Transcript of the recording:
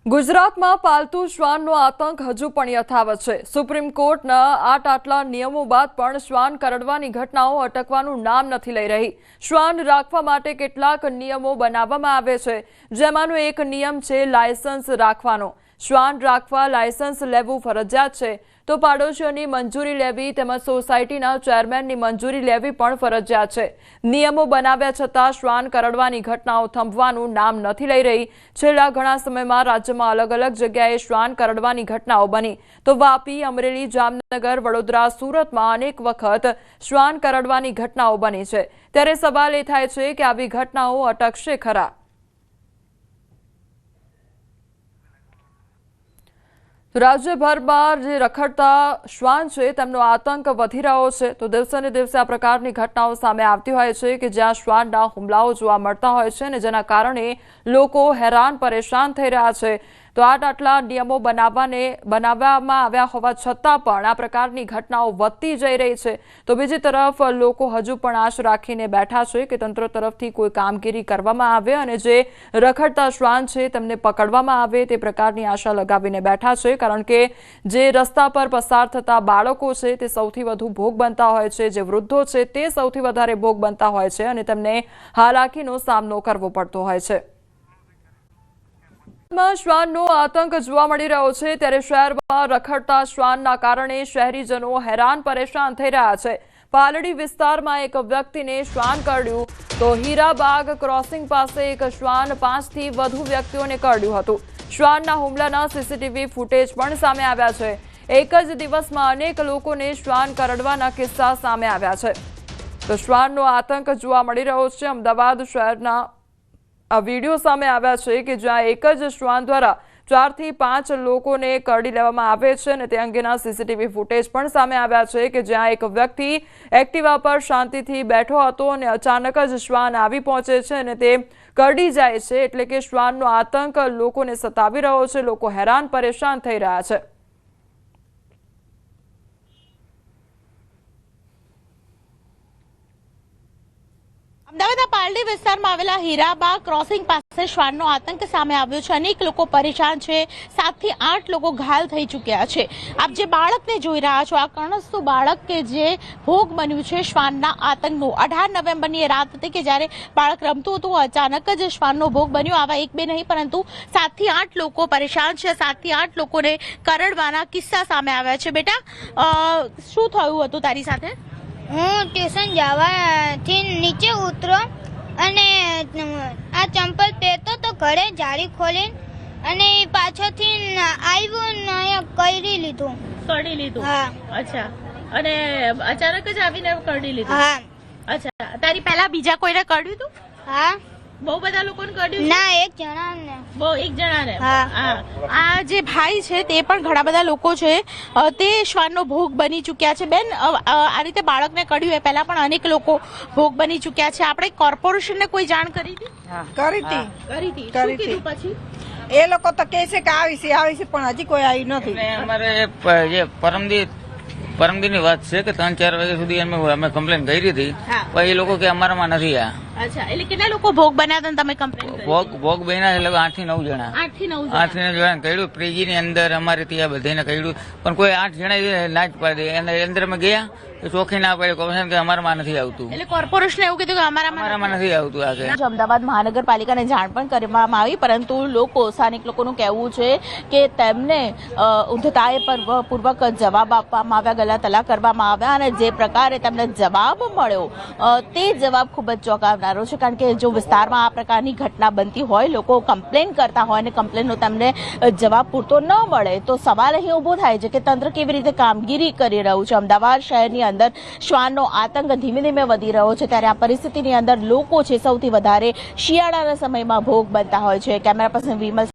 ગુજરાતમાં પાલતુ શ્વાનનો આતંક હજુ પણ યથાવત છે। સુપ્રીમ કોર્ટના આટલા નિયમો બાદ પણ શ્વાન કરડવાની ઘટનાઓ અટકવાનું નામ નથી લઈ રહી। શ્વાન રાખવા માટે કેટલાક નિયમો બનાવવામાં આવે છે, જેમાંનો એક નિયમ છે લાયસન્સ રાખવાનો। શ્વાન રાખવા લાયસન્સ લેવું ફરજિયાત છે, તો પાડોશીઓની મંજૂરી લેવી તેમજ સોસાયટીના ચેરમેનની મંજૂરી લેવી પણ ફરજિયાત છે। નિયમો બનાવ્યા છતાં શ્વાન કરડવાની ઘટનાઓ થંભવાનું નામ નથી લઈ રહી। છેલ્લા ઘણા સમયમાં રાજ્યમાં અલગ અલગ જગ્યાએ શ્વાન કરડવાની ઘટનાઓ બની, તો વાપી, અમરેલી, જામનગર, વડોદરા, સુરતમાં અનેક વખત શ્વાન કરડવાની ઘટનાઓ બની છે। ત્યારે સવાલ એ થાય છે કે આવી ઘટનાઓ અટકશે ખરા? રાજ્યભરમાં જે રખડતા શ્વાન છે તેમનો આતંક વધી રહ્યો છે। તો દિવસે ને દિવસે આ પ્રકારની ઘટનાઓ સામે આવતી હોય છે કે જ્યાં શ્વાનના હુમલાઓ જોવા મળતા હોય છે અને જેના કારણે લોકો હેરાન પરેશાન થઈ રહ્યા છે। તો આટલા નિયમો બનાવવામાં આવ્યા હોવા છતાં પણ આ પ્રકારની ઘટનાઓ વધતી જઈ રહી છે। તો બીજી તરફ લોકો હજુ પણ આશ રાખીને બેઠા છે કે તંત્ર તરફથી કોઈ કામગીરી કરવામાં આવે અને જે રખડતા શ્વાન છે તેમને પકડવામાં આવે તે પ્રકારની આશા લગાવીને બેઠા છે। કારણ કે જે રસ્તા પર પસાર થતા બાળકો છે તે સૌથી વધુ ભોગ બનતા હોય છે, જે વૃદ્ધો છે તે સૌથી વધારે ભોગ બનતા હોય છે અને તેમને હાલાકીનો સામનો કરવો પડતો હોય છે। શ્વાનનો આતંક જોવા મળી રહ્યો છે, ત્યારે શહેરમાં રખડતા શ્વાનના કારણે શહેરીજનો હેરાન પરેશાન થઈ રહ્યા છે। પાલડી વિસ્તારમાં એક વ્યક્તિને શ્વાન કરડ્યું, તો હીરાબાગ ક્રોસિંગ પાસે એક શ્વાન 5 થી વધુ વ્યક્તિઓને કરડ્યું હતું। શ્વાનના હુમલાના સીસીટીવી ફૂટેજ પણ સામે આવ્યા છે। એક જ દિવસમાં અનેક લોકોને શ્વાન કરડવાના કિસ્સા સામે આવ્યા છે। તો શ્વાનનો આતંક જોવા મળી રહ્યો છે। અમદાવાદ શહેરના આ વિડીયો સામે આવ્યા છે કે જ્યાં એક જ શ્વાન દ્વારા 4 થી 5 લોકોને કરડી લેવામાં આવે છે અને તે અંગેના સીસીટીવી ફૂટેજ પણ સામે આવ્યા છે કે જ્યાં એક વ્યક્તિ એક્ટિવા પર શાંતિથી બેઠો હતો અને અચાનક જ શ્વાન આવી પહોંચે છે અને તે કરડી જાય છે। એટલે કે શ્વાનનો આતંક લોકોને સતાવી રહ્યો છે, લોકો હેરાન પરેશાન થઈ રહ્યા છે। અમદાવાદના પાલડી વિસ્તારમાં આવેલા હીરાબાગ ક્રોસિંગ પાસે શ્વાનનો આતંક સામે આવ્યો છે। અનેક લોકો પરેશાન છે, 7 થી 8 લોકો ઘાયલ થઈ ચૂક્યા છે। આપ જે બાળકને જોઈ રહ્યા છો, આ કણસતું બાળક કે જે ભોગ બન્યું છે શ્વાનના આતંકનું। 18 નવેમ્બરની રાત હતી કે જ્યારે બાળક રમતું હતું, અચાનક જ શ્વાનનો ભોગ બન્યો। આવા એક બે નહીં પરંતુ 7 થી 8 લોકો પરેશાન છે, 7 થી 8 લોકોને કરડવાના કિસ્સા સામે આવ્યા છે। બેટા, શું થયું હતું તારી સાથે? હું ટ્યુશન જવાથી નીચે ઉતરો અને આ ચંપલ પહેરતો તો ઘરે જાળી ખોલીને અને પાછળથી આવ્યું ને અહીંયા કરી લીધું। કરડી લીધું? હા। અચ્છા, અને અચાનક જ આવીને કરડી લીધું? હા। અચ્છા, તારી પહેલા બીજા કોઈને કરડ્યું હતું? હા। બહુ બધા લોકોને કરડ્યું? ના, એક જણાને। એક જણાને? હા। આ જે ભાઈ છે તે પણ ઘણા બધા લોકો છે તે શ્વાનનો ભોગ બની ચૂક્યા છે। બેન, આ રીતે બાળકને કરડ્યું એ પહેલા પણ અનેક લોકો ભોગ બની ચૂક્યા છે। આપણે કોર્પોરેશનને કોઈ જાણ કરી હતી? કરી હતી। શું કીધું પછી? એ લોકો તો કહે છે કે આવી છે પણ હજી કોઈ આવી નથી। અમારે જે પરમદીની વાત છે કે 3-4 વાગ્યા સુધી અમે કમ્પ્લેન કરી હતી, પણ એ લોકો કે અમારામાં નથી આ। અચ્છા, એટલે કેટલા લોકો ભોગ બન્યા હતા તમે કમ્પ્લેન કરી? ભોગ બન્યા એટલે 8 થી 9 જણા। 8 થી 9 જણા કર્યું। પ્રીજીની અંદર અમારે ત્યાં બધાને કર્યું, પણ કોઈ 8 જણા ના જ પાડી દે। અને અંદર અમે ગયા તો ચોખ્ખી ના પાડી કોર્પોરેશન કે અમારામાં નથી આવતું। એટલે કોર્પોરેશને એવું કીધું કે અમારામાં નથી આવતું આ કે। અમદાવાદ મહાનગરપાલિકાને જાણ પણ કરવામાં આવી, પરંતુ સ્થાનિક લોકોનું કહેવું છે કે તેમને ઉદ્ધતાએ પૂર્વક જવાબ આપવામાં આવ્યા, ગલા તલા કરવામાં આવ્યા અને જે પ્રકારે તેમને જવાબ મળ્યો તે જવાબ ખૂબ જ ચોંકાવનારો છે। કારણ કે જો વિસ્તારમાં આ પ્રકારની ઘટના બનતી હોય, લોકો કમ્પ્લેન કરતા હોય અને કમ્પ્લેનનો તેમને જવાબ પૂરતો ન મળે, તો સવાલ અહીં ઉભો થાય છે કે તંત્ર કેવી રીતે કામગીરી કરી રહ્યું છે। અમદાવાદ શહેરની અંદર શ્વાનનો આતંક ધીમે ધીમે વધી રહ્યો છે, ત્યારે આ પરિસ્થિતિની અંદર લોકો છે સૌથી વધારે શિયાળાના સમયમાં ભોગ બનતા હોય છે। Camera person Vimal